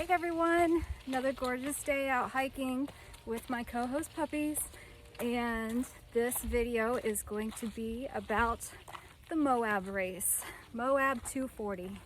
back, everyone. Another gorgeous day out hiking with my co-host puppies, and this video is going to be about the Moab race, Moab 240.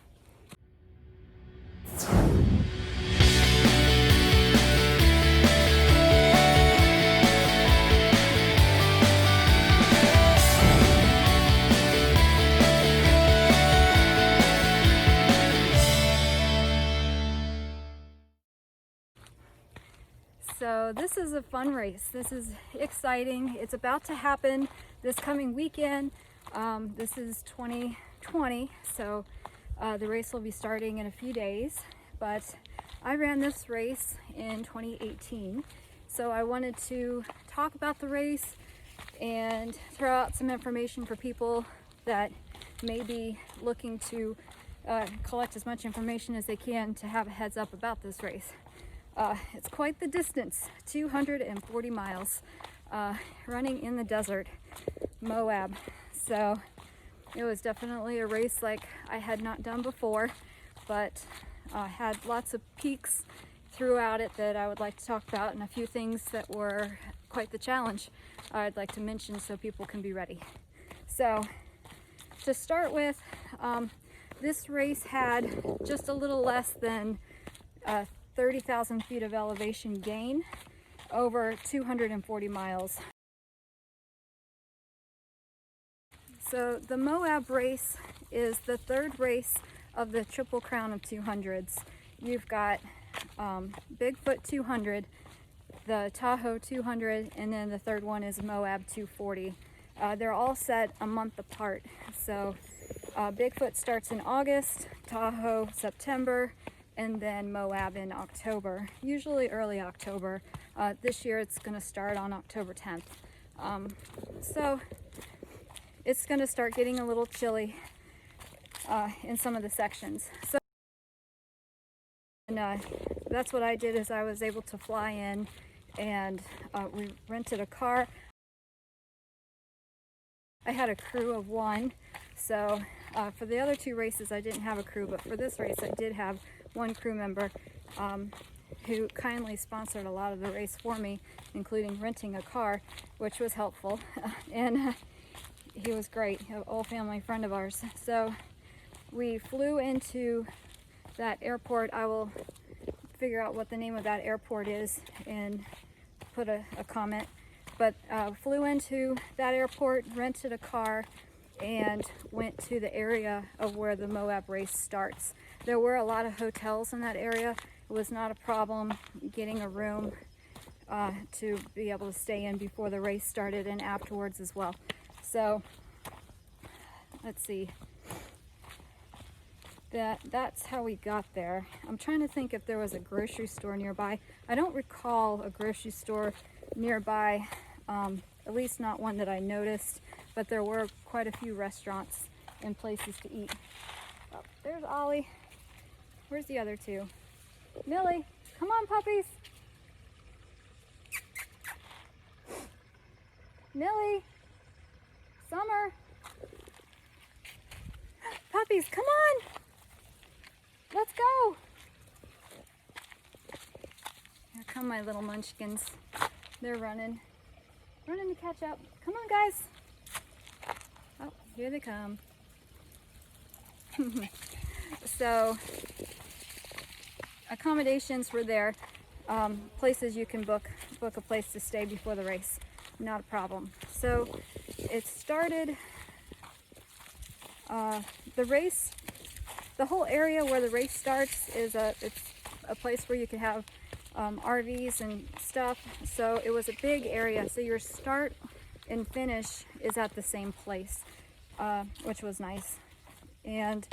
So this is a fun race. This is exciting. It's about to happen this coming weekend. This is 2020, so the race will be starting in a few days. But I ran this race in 2018, so I wanted to talk about the race and throw out some information for people that may be looking to collect as much information as they can to have a heads up about this race. It's quite the distance, 240 miles, running in the desert, Moab. So it was definitely a race like I had not done before, but had lots of peaks throughout it that I would like to talk about, and a few things that were quite the challenge I'd like to mention so people can be ready. So to start with, this race had just a little less than 30,000 feet of elevation gain over 240 miles. So the Moab race is the third race of the Triple Crown of 200s. You've got Bigfoot 200, the Tahoe 200, and then the third one is Moab 240. They're all set a month apart. So Bigfoot starts in August, Tahoe September, and then Moab in October, usually early October. This year it's going to start on October 10th. So it's going to start getting a little chilly in some of the sections. So and, that's what I did, is I was able to fly in, and we rented a car. I had a crew of one, so for the other two races I didn't have a crew, but for this race I did have one crew member who kindly sponsored a lot of the race for me, including renting a car, which was helpful. And he was great, an old family friend of ours. So we flew into that airport. I will figure out what the name of that airport is and put a comment. But flew into that airport, rented a car, and went to the area of where the Moab race starts. There were a lot of hotels in that area. It was not a problem getting a room to be able to stay in before the race started and afterwards as well. So let's see. That's how we got there. I'm trying to think if there was a grocery store nearby. I don't recall a grocery store nearby, at least not one that I noticed, but there were quite a few restaurants and places to eat. Oh, there's Ollie. Where's the other two? Millie, come on, puppies. Millie, Summer. Puppies, come on. Let's go. Here come my little munchkins. They're running to catch up. Come on, guys. Oh, here they come. So accommodations were there, places you can book a place to stay before the race, not a problem. So it started, the race, the whole area where the race starts is it's a place where you can have RVs and stuff. So it was a big area, so your start and finish is at the same place, which was nice. And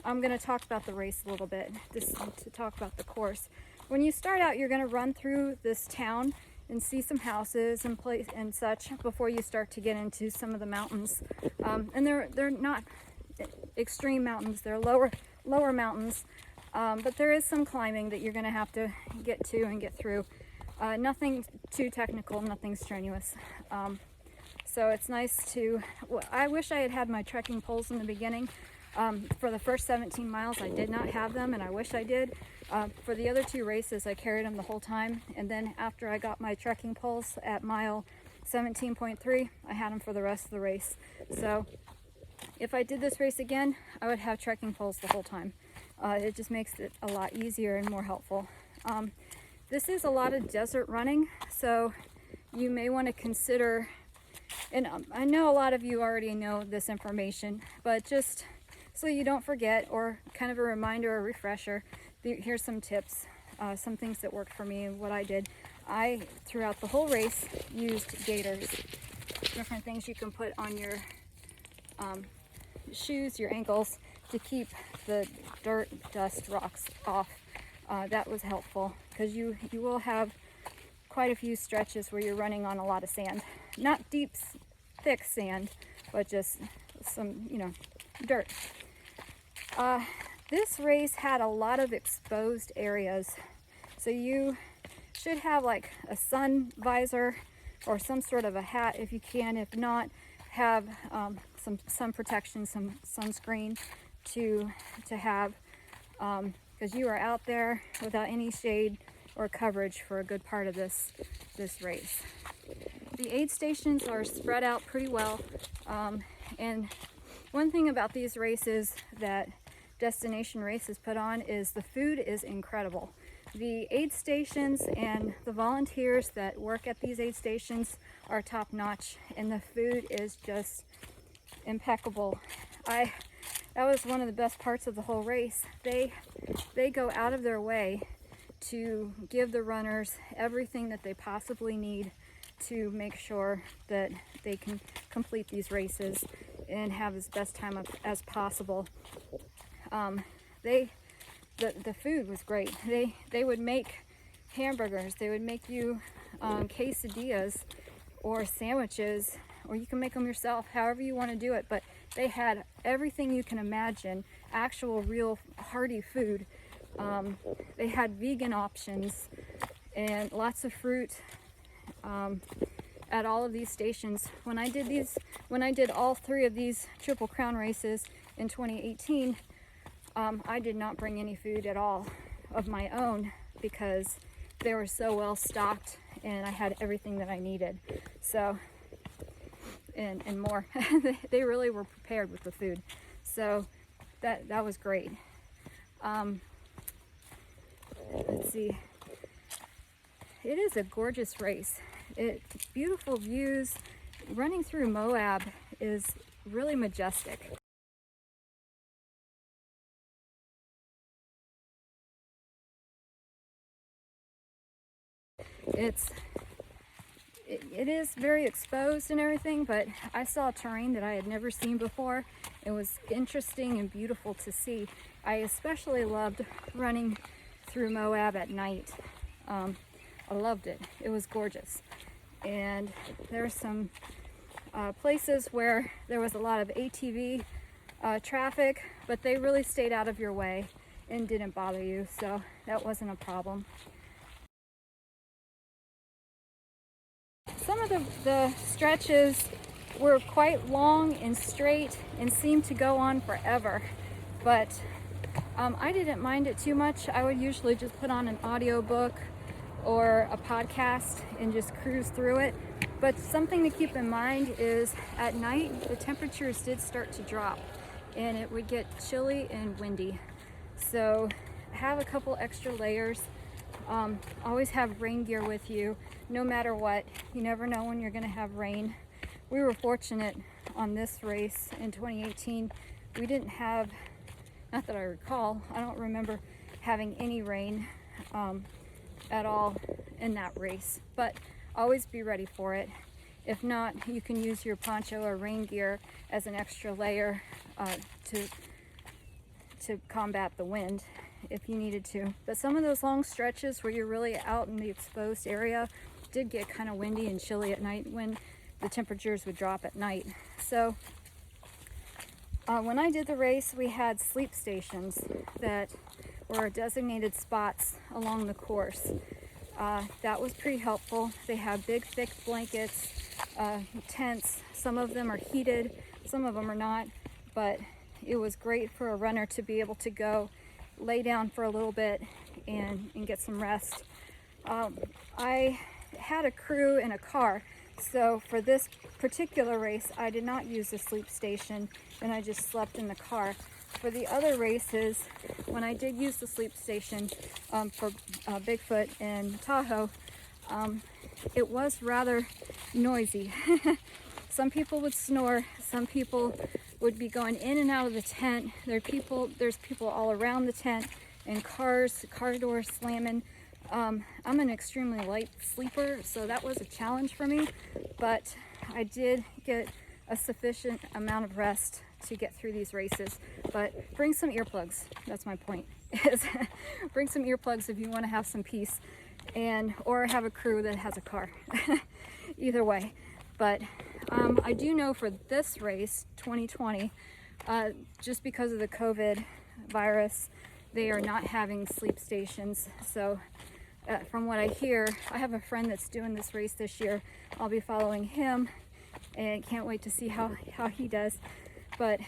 I'm going to talk about the race a little bit, just to talk about the course. When you start out, you're going to run through this town and see some houses and place and such before you start to get into some of the mountains. And they're not extreme mountains; they're lower mountains. But there is some climbing that you're going to have to get to and get through. Nothing too technical, nothing strenuous. So it's nice to, I wish I had had my trekking poles in the beginning. For the first 17 miles, I did not have them, and I wish I did. For the other 2 races, I carried them the whole time, and then after I got my trekking poles at mile 17.3, I had them for the rest of the race. So if I did this race again, I would have trekking poles the whole time. It just makes it a lot easier and more helpful. This is a lot of desert running, so you may want to consider, and I know a lot of you already know this information, but just so you don't forget, or kind of a reminder or refresher, here's some tips, some things that worked for me and what I did. I, throughout the whole race, used gaiters, different things you can put on your shoes, your ankles, to keep the dirt, dust, rocks off. That was helpful, because you will have quite a few stretches where you're running on a lot of sand. Not deep, thick sand, but just some, dirt. This race had a lot of exposed areas, so you should have like a sun visor or some sort of a hat if you can. If not, have some sun protection, some sunscreen to have, because you are out there without any shade or coverage for a good part of this race. The aid stations are spread out pretty well, and one thing about these races that destination races put on is the food is incredible. The aid stations and the volunteers that work at these aid stations are top notch, and the food is just impeccable. That was one of the best parts of the whole race. They go out of their way to give the runners everything that they possibly need to make sure that they can complete these races and have as best time as possible. The food was great. They would make hamburgers. They would make you quesadillas or sandwiches, or you can make them yourself, however you want to do it. But they had everything you can imagine, actual, real, hearty food. They had vegan options and lots of fruit at all of these stations. When I did all 3 of these Triple Crown races in 2018, I did not bring any food at all of my own, because they were so well stocked and I had everything that I needed. So, and more. They really were prepared with the food. So that was great. Let's see. It is a gorgeous race. Beautiful views. Running through Moab is really majestic. It is very exposed and everything, but I saw terrain that I had never seen before. It was interesting and beautiful to see. I especially loved running through Moab at night. I loved it. It was gorgeous. And there's some places where there was a lot of ATV traffic, but they really stayed out of your way and didn't bother you, so that wasn't a problem. Some of the stretches were quite long and straight and seemed to go on forever, but I didn't mind it too much. I would usually just put on an audiobook or a podcast and just cruise through it. But something to keep in mind is at night the temperatures did start to drop and it would get chilly and windy. So have a couple extra layers. Always have rain gear with you, no matter what. You never know when you're going to have rain. We were fortunate on this race in 2018. We didn't have, not that I recall, I don't remember having any rain at all in that race, but always be ready for it. If not, you can use your poncho or rain gear as an extra layer to combat the wind if you needed to. But some of those long stretches where you're really out in the exposed area did get kind of windy and chilly at night when the temperatures would drop at night. So when I did the race, we had sleep stations that were designated spots along the course. That was pretty helpful. They have big, thick blankets, tents. Some of them are heated, some of them are not, but it was great for a runner to be able to go lay down for a little bit and get some rest. I had a crew in a car, so for this particular race I did not use the sleep station and I just slept in the car. For the other races, when I did use the sleep station for Bigfoot and Tahoe, it was rather noisy. Some people would snore, some people would be going in and out of the tent. There's people all around the tent, and car doors slamming. I'm an extremely light sleeper, so that was a challenge for me, but I did get a sufficient amount of rest to get through these races. But bring some earplugs, that's my point, is bring some earplugs if you want to have some peace, or have a crew that has a car. Either way. But I do know for this race, 2020, just because of the COVID virus, they are not having sleep stations. So from what I hear, I have a friend that's doing this race this year. I'll be following him and can't wait to see how he does. But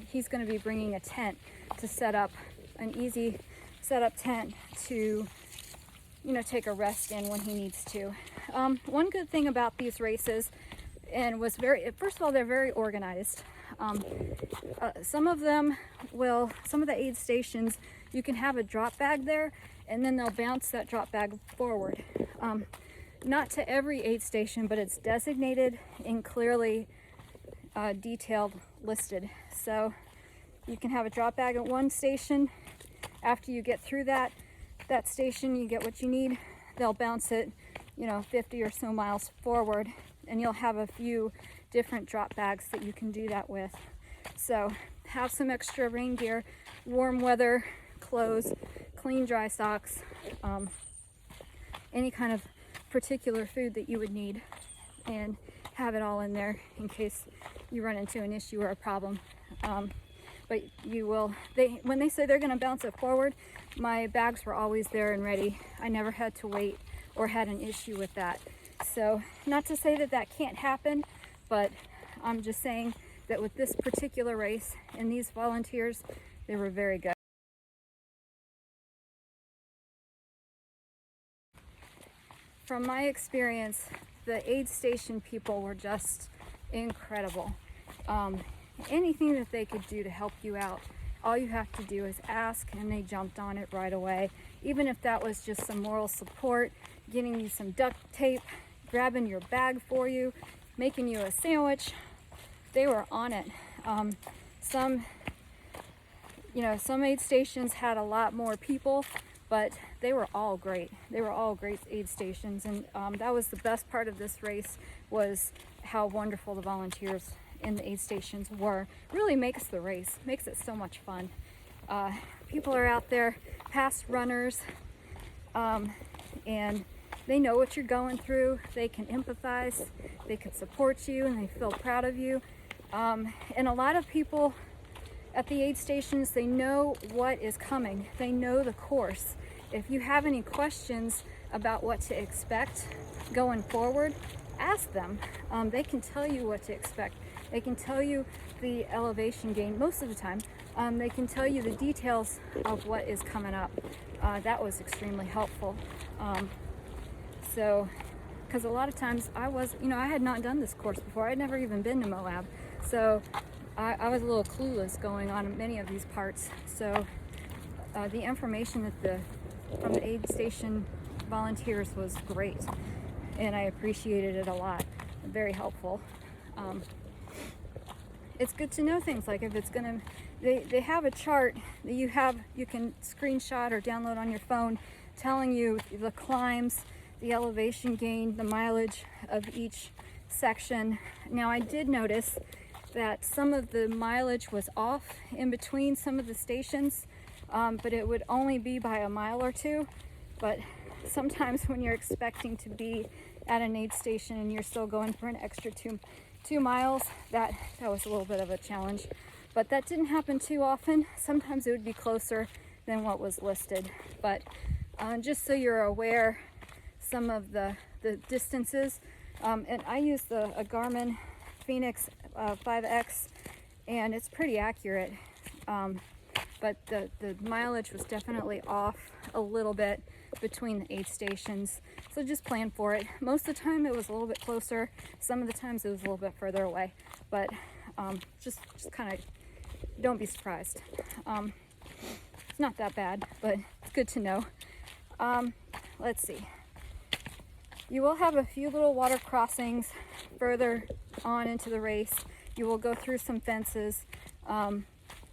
he's going to be bringing a tent to set up, an easy setup tent to, take a rest in when he needs to. One good thing about these races, and first of all, they're very organized. Some of the aid stations, you can have a drop bag there, and then they'll bounce that drop bag forward. Not to every aid station, but it's designated and clearly detailed, listed. So you can have a drop bag at one station. After you get through that station, you get what you need. They'll bounce it, 50 or so miles forward, and you'll have a few different drop bags that you can do that with. So have some extra rain gear, warm weather clothes, clean dry socks, any kind of particular food that you would need, and have it all in there in case you run into an issue or a problem. But you will, when they say they're going to bounce it forward, my bags were always there and ready. I never had to wait or had an issue with that. So not to say that can't happen, but I'm just saying that with this particular race and these volunteers, they were very good. From my experience, the aid station people were just incredible. Anything that they could do to help you out, all you have to do is ask, and they jumped on it right away. Even if that was just some moral support, getting you some duct tape, grabbing your bag for you, making you a sandwich, they were on it. Some aid stations had a lot more people, but they were all great. They were all great aid stations, and that was the best part of this race, was how wonderful the volunteers in the aid stations were. Really makes the race, makes it so much fun. People are out there, past runners, and they know what you're going through. They can empathize, they can support you, and they feel proud of you. And a lot of people at the aid stations, they know what is coming. They know the course. If you have any questions about what to expect going forward, ask them. They can tell you what to expect. They can tell you the elevation gain most of the time. They can tell you the details of what is coming up. That was extremely helpful. Because a lot of times I had not done this course before. I'd never even been to Moab. So I was a little clueless going on in many of these parts. So the information from the aid station volunteers was great, and I appreciated it a lot. Very helpful. It's good to know things like if it's gonna, they have a chart that you can screenshot or download on your phone, telling you the climbs, the elevation gain, the mileage of each section. Now I did notice that some of the mileage was off in between some of the stations, but it would only be by a mile or two. But sometimes when you're expecting to be at an aid station and you're still going for an extra two miles, that was a little bit of a challenge. But that didn't happen too often. Sometimes it would be closer than what was listed. But just so you're aware, some of the distances, and I used a Garmin Phoenix 5X, and it's pretty accurate. But the mileage was definitely off a little bit between the aid stations. So just plan for it. Most of the time it was a little bit closer. Some of the times it was a little bit further away. But just kind of don't be surprised. It's not that bad, but it's good to know. Let's see. You will have a few little water crossings further on into the race. You will go through some fences.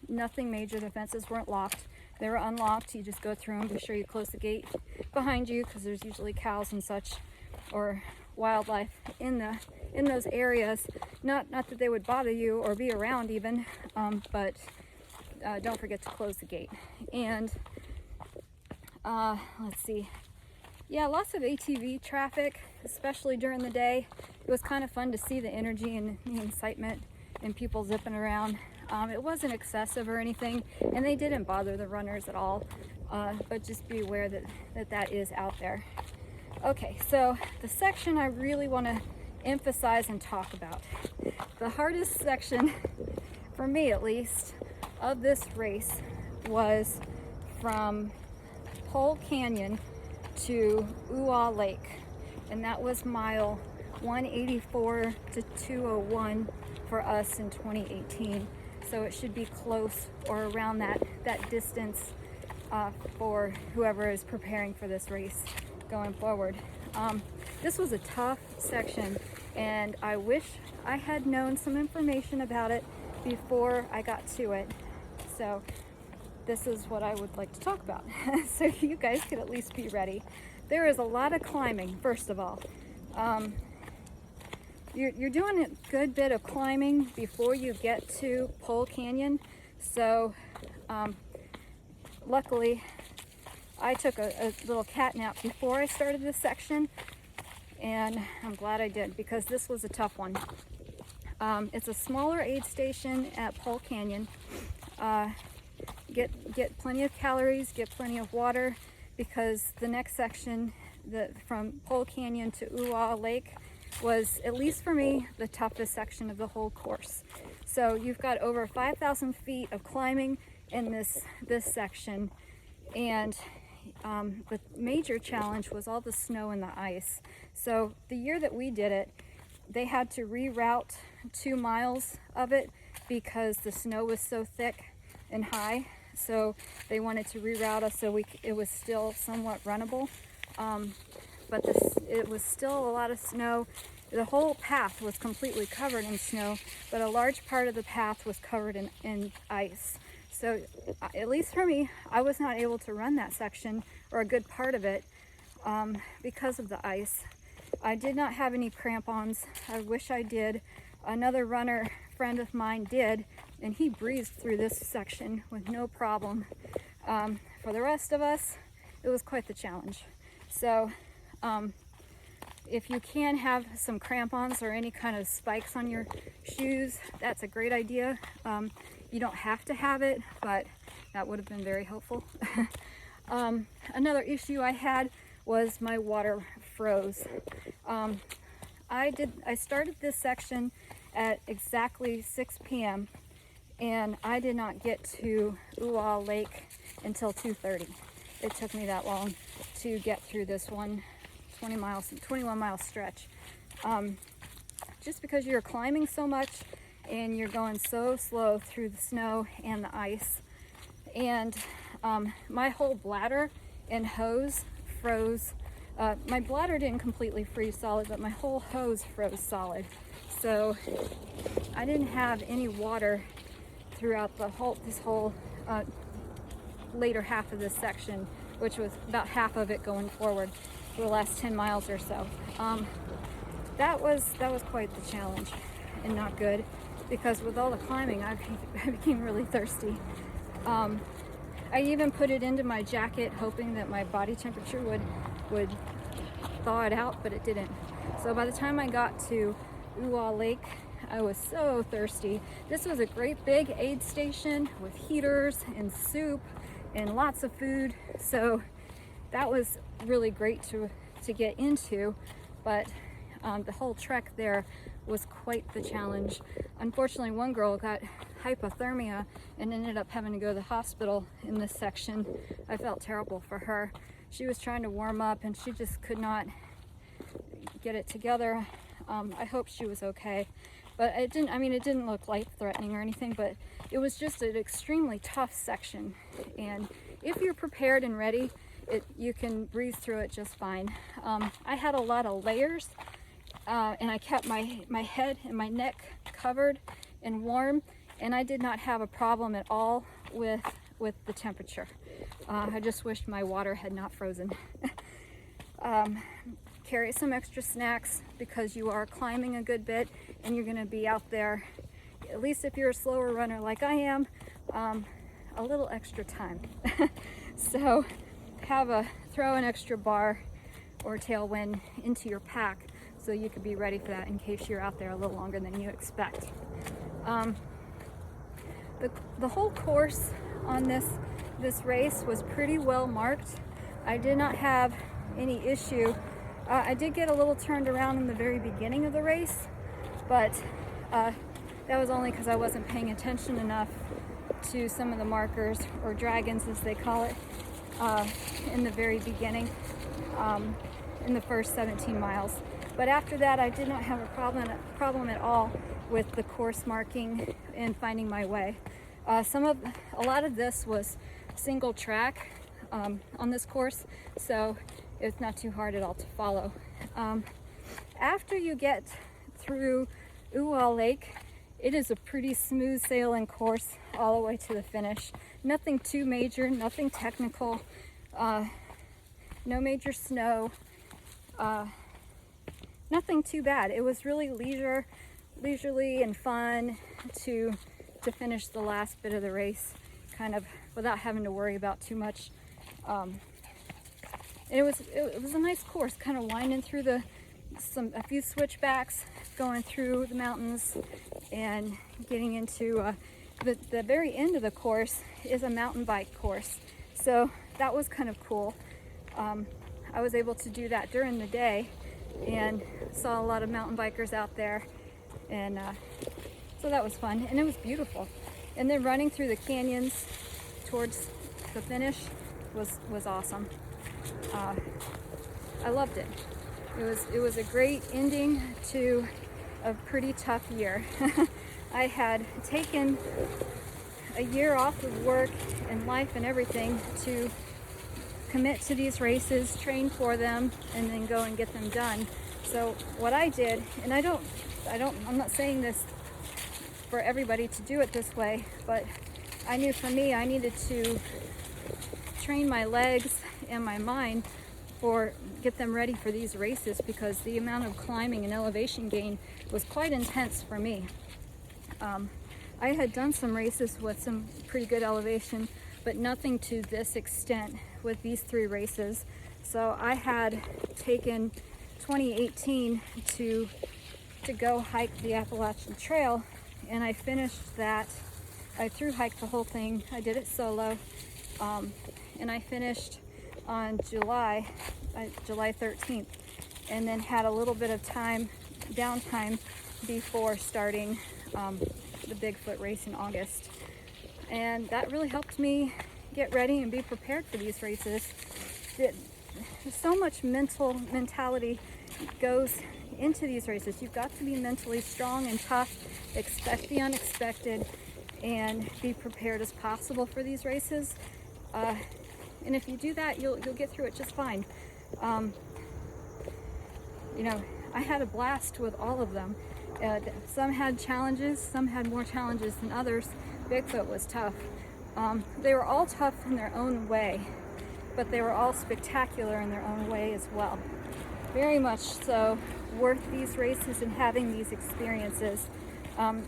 Nothing major. The fences weren't locked. They were unlocked. You just go through them. Be sure you close the gate behind you, because there's usually cows and such, or wildlife in those areas. Not that they would bother you or be around even, but don't forget to close the gate. And let's see. Yeah, lots of ATV traffic, especially during the day. It was kind of fun to see the energy and the excitement and people zipping around. It wasn't excessive or anything, and they didn't bother the runners at all, but just be aware that is out there. Okay, so the section I really want to emphasize and talk about. The hardest section, for me at least, of this race was from Pole Canyon to Ooh Lake, and that was mile 184 to 201 for us in 2018. So it should be close or around that distance for whoever is preparing for this race going forward. This was a tough section, and I wish I had known some information about it before I got to it. So this is what I would like to talk about, so you guys could at least be ready. There is a lot of climbing, first of all. You're doing a good bit of climbing before you get to Pole Canyon. So luckily I took a little cat nap before I started this section, and I'm glad I did, because this was a tough one. It's a smaller aid station at Pole Canyon. Get plenty of calories, get plenty of water, because the next section, from Pole Canyon to Ooh Lake, was, at least for me, the toughest section of the whole course. So you've got over 5,000 feet of climbing in this section, and the major challenge was all the snow and the ice. So the year that we did it, they had to reroute 2 miles of it because the snow was so thick and high. So they wanted to reroute us so it was still somewhat runnable. But it was still a lot of snow. The whole path was completely covered in snow, but a large part of the path was covered in ice. So at least for me, I was not able to run that section, or a good part of it, because of the ice. I did not have any crampons. I wish I did. Another runner friend of mine did, and he breezed through this section with no problem. For the rest of us, it was quite the challenge. So if you can have some crampons or any kind of spikes on your shoes, that's a great idea. You don't have to have it, but that would have been very helpful. Another issue I had was my water froze. I started this section at exactly 6 p.m. and I did not get to Ooh Lake until 2:30. It took me that long to get through this 21 mile stretch. Just because you're climbing so much and you're going so slow through the snow and the ice. And my whole bladder and hose froze. My bladder didn't completely freeze solid, but my whole hose froze solid. So I didn't have any water throughout this whole later half of this section, which was about half of it going forward for the last 10 miles or so. That was quite the challenge, and not good, because with all the climbing I became really thirsty. I even put it into my jacket hoping that my body temperature would thaw it out, but it didn't. So by the time I got to Ooh Lake, I was so thirsty. This was a great big aid station with heaters and soup and lots of food, so that was really great to get into, but the whole trek there was quite the challenge. Unfortunately, one girl got hypothermia and ended up having to go to the hospital in this section. I felt terrible for her. She was trying to warm up and she just could not get it together. I hope she was okay, but it didn't look life-threatening or anything, but it was just an extremely tough section. And if you're prepared and ready, you can breathe through it just fine. I had a lot of layers, and I kept my head and my neck covered and warm, and I did not have a problem at all with the temperature. I just wished my water had not frozen. Carry some extra snacks because you are climbing a good bit and you're going to be out there, at least if you're a slower runner like I am, a little extra time. So throw an extra bar or tailwind into your pack so you could be ready for that in case you're out there a little longer than you expect. The whole course on this race was pretty well marked. I did not have any issue. I did get a little turned around in the very beginning of the race, but that was only because I wasn't paying attention enough to some of the markers, or dragons as they call it, in the very beginning, in the first 17 miles. But after that, I did not have a problem at all with the course marking and finding my way. A lot of this was single track on this course, so it's not too hard at all to follow. After you get through Lake, it is a pretty smooth sailing course all the way to the finish. Nothing too major, nothing technical, no major snow, nothing too bad. It was really leisurely and fun to finish the last bit of the race, kind of without having to worry about too much. It was a nice course, kind of winding through a few switchbacks, going through the mountains, and getting into the very end of the course is a mountain bike course. So that was kind of cool. I was able to do that during the day and saw a lot of mountain bikers out there, and so that was fun, and it was beautiful. And then running through the canyons towards the finish was awesome. I loved it. It was a great ending to a pretty tough year. I had taken a year off of work and life and everything to commit to these races, train for them, and then go and get them done. So what I did, and I'm not saying this for everybody to do it this way, but I knew for me, I needed to train my legs and my mind get them ready for these races, because the amount of climbing and elevation gain was quite intense for me. I had done some races with some pretty good elevation, but nothing to this extent with these 3 races. So I had taken 2018 to go hike the Appalachian Trail, and I finished that. I thru-hiked the whole thing. I did it solo, and I finished on July 13th, and then had a little bit of downtime before starting the Bigfoot race in August. And that really helped me get ready and be prepared for these races. So much mentality goes into these races. You've got to be mentally strong and tough, expect the unexpected, and be prepared as possible for these races. And if you do that, you'll get through it just fine. I had a blast with all of them. Some had challenges, some had more challenges than others. Bigfoot was tough. They were all tough in their own way, but they were all spectacular in their own way as well. Very much so worth these races and having these experiences.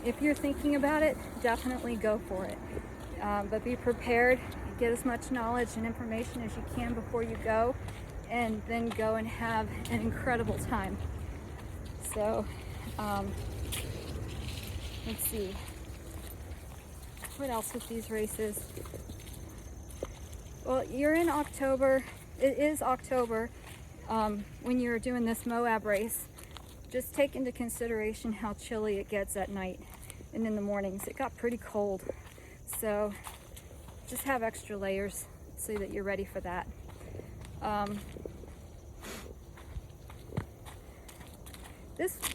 If you're thinking about it, definitely go for it. But be prepared, get as much knowledge and information as you can before you go, and then go and have an incredible time. So, let's see. What else with these races? Well, you're in October. It is October when you're doing this Moab race. Just take into consideration how chilly it gets at night. and in the mornings. It got pretty cold, so just have extra layers so that you're ready for that.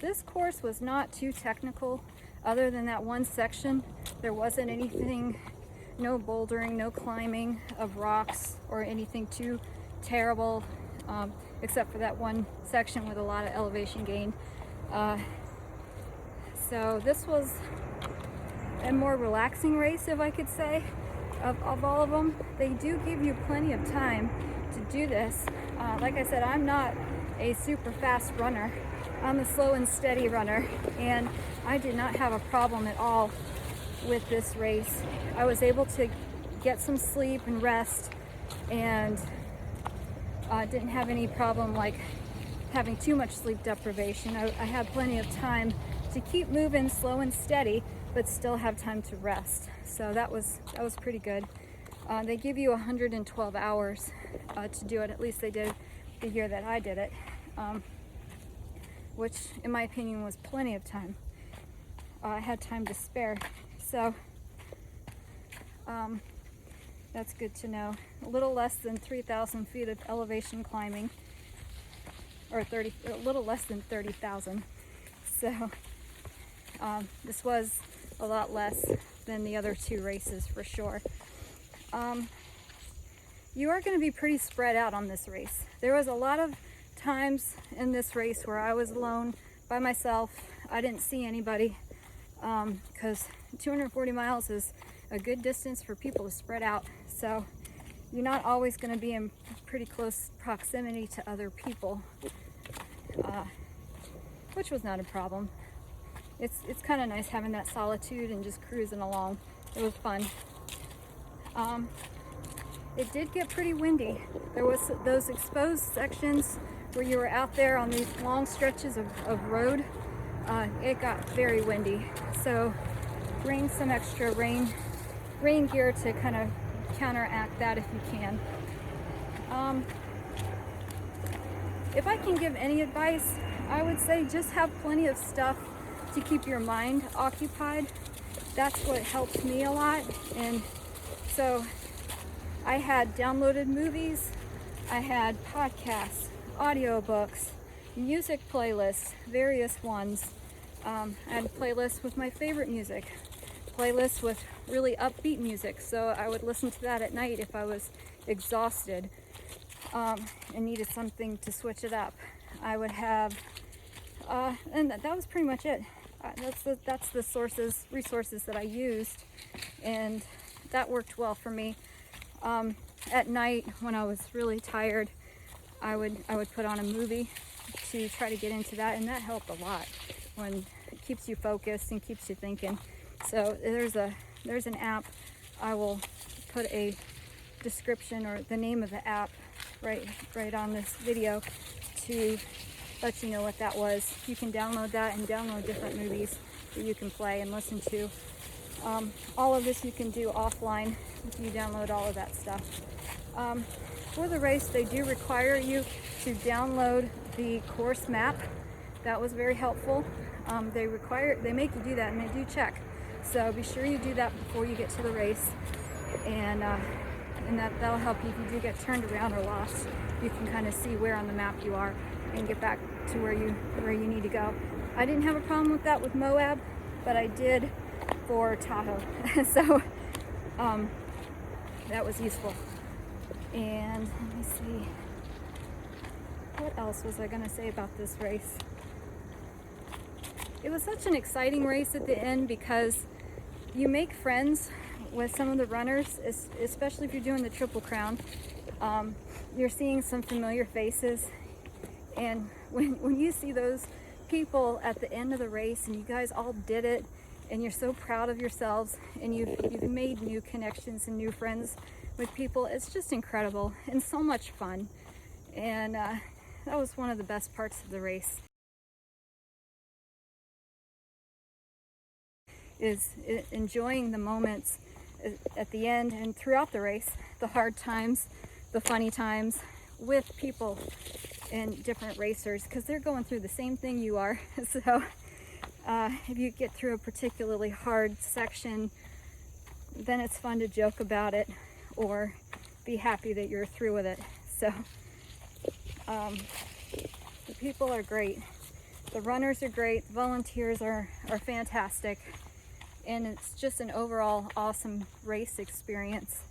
This course was not too technical. Other than that one section, there wasn't anything, no bouldering, no climbing of rocks or anything too terrible, except for that one section with a lot of elevation gain. So this was a more relaxing race, if I could say, of all of them. They do give you plenty of time to do this. Like I said, I'm not a super fast runner. I'm a slow and steady runner, and I did not have a problem at all with this race. I was able to get some sleep and rest, and didn't have any problem like having too much sleep deprivation. I had plenty of time to keep moving slow and steady, but still have time to rest. So that was pretty good. They give you 112 hours to do it. At least they did the year that I did it, which in my opinion was plenty of time. I had time to spare, so that's good to know. A little less than 3,000 feet of elevation climbing, or a little less than 30,000. So this was a lot less than the other two races for sure. You are going to be pretty spread out on this race. There was a lot of times in this race where I was alone by myself. I didn't see anybody, because 240 miles is a good distance for people to spread out. So you're not always going to be in pretty close proximity to other people, which was not a problem. It's kind of nice having that solitude and just cruising along. It was fun. It did get pretty windy. There was those exposed sections where you were out there on these long stretches of road. It got very windy, so bring some extra rain gear to kind of counteract that if you can. If I can give any advice, I would say just have plenty of stuff to keep your mind occupied. That's what helps me a lot. And so I had downloaded movies, I had podcasts, audiobooks, music playlists, various ones. I had playlists with my favorite music, playlists with really upbeat music, so I would listen to that at night if I was exhausted and needed something to switch it up. I would have, and that was pretty much it. That's the resources that I used, and that worked well for me. At night when I was really tired, I would put on a movie to try to get into that, and that helped a lot when it keeps you focused and keeps you thinking. So there's an app. I will put a description or the name of the app right on this video to let you know what that was. You can download that and download different movies that you can play and listen to. All of this you can do offline if you download all of that stuff. For the race, they do require you to download the course map. That was very helpful. They make you do that, and they do check. So be sure you do that before you get to the race, and that'll help you if you do get turned around or lost. You can kind of see where on the map you are and get back to where you need to go. I didn't have a problem with that with Moab, but I did for Tahoe. So that was useful. And let me see, what else was I going to say about this race? It was such an exciting race at the end because you make friends with some of the runners, especially if you're doing the Triple Crown. You're seeing some familiar faces, and when you see those people at the end of the race and you guys all did it and you're so proud of yourselves and you've made new connections and new friends with people, it's just incredible and so much fun. And that was one of the best parts of the race, is enjoying the moments at the end and throughout the race, the hard times, the funny times with people and different racers, because they're going through the same thing you are. So If you get through a particularly hard section, then it's fun to joke about it or be happy that you're through with it. So the people are great. The runners are great. The volunteers are fantastic. And it's just an overall awesome race experience.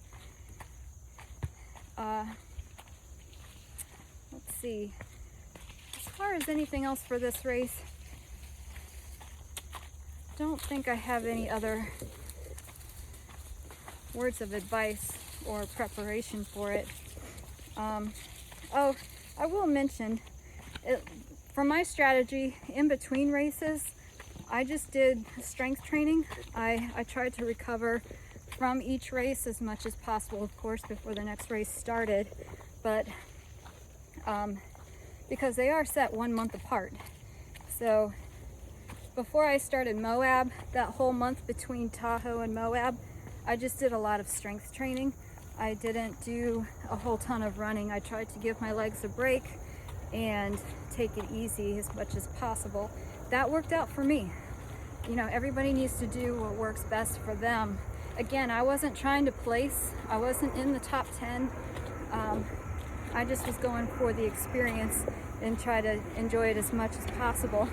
Let's see. As far as anything else for this race, I don't think I have any other words of advice or preparation for it. Oh, I will mention, for my strategy in between races, I just did strength training. I tried to recover from each race as much as possible, of course, before the next race started, but because they are set 1 month apart. So before I started Moab, that whole month between Tahoe and Moab, I just did a lot of strength training. I didn't do a whole ton of running. I tried to give my legs a break and take it easy as much as possible. That worked out for me. You know, everybody needs to do what works best for them. Again, I wasn't trying to place. I wasn't in the top 10. I just was going for the experience and try to enjoy it as much as possible,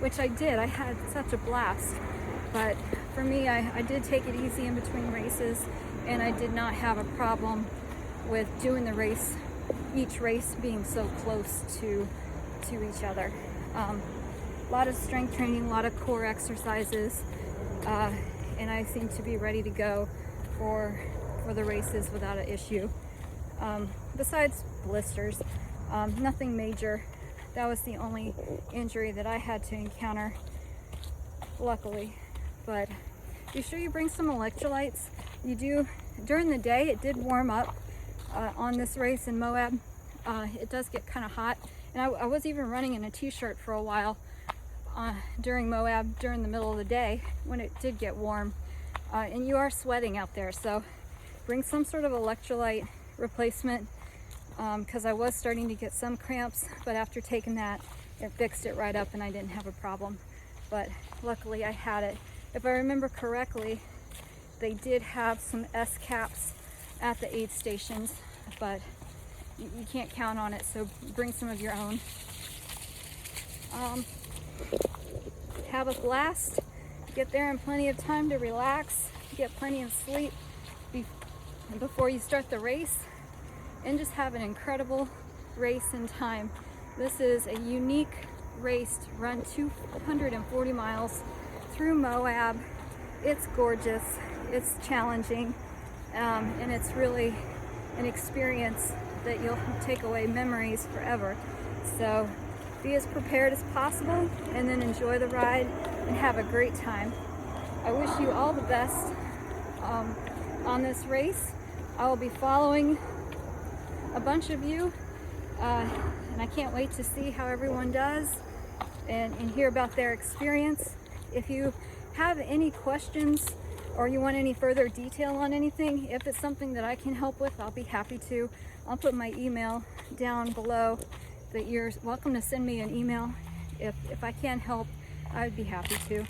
which I did. I had such a blast. But for me, I did take it easy in between races, and I did not have a problem with doing the race, each race being so close to each other. A lot of strength training, a lot of core exercises, and I seem to be ready to go for the races without an issue. Besides blisters, nothing major. That was the only injury that I had to encounter, luckily. But be sure you bring some electrolytes. You do, during the day, it did warm up on this race in Moab. It does get kind of hot. And I was even running in a t-shirt for a while during Moab, during the middle of the day when it did get warm. And you are sweating out there, so bring some sort of electrolyte replacement, because I was starting to get some cramps, but after taking that, it fixed it right up and I didn't have a problem. But luckily I had it. If I remember correctly, they did have some S caps at the aid stations, but you can't count on it, so bring some of your own. Have a blast. Get there in plenty of time to relax, get plenty of sleep before you start the race, and just have an incredible race in time. This is a unique race to run 240 miles through Moab. It's gorgeous, it's challenging, and it's really an experience that you'll take away memories forever. So be as prepared as possible and then enjoy the ride and have a great time. I wish you all the best on this race. I will be following a bunch of you, and I can't wait to see how everyone does and hear about their experience. If you have any questions or you want any further detail on anything, if it's something that I can help with, I'll be happy to. I'll put my email down below that you're welcome to send me an email. If I can help, I would be happy to.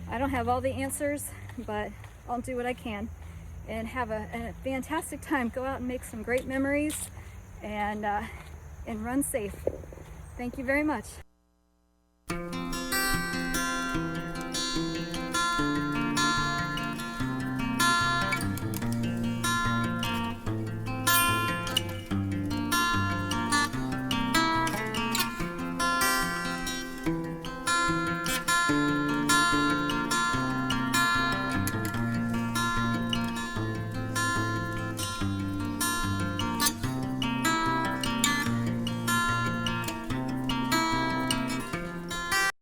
I don't have all the answers, but I'll do what I can. And have a fantastic time. Go out and make some great memories and run safe. Thank you very much.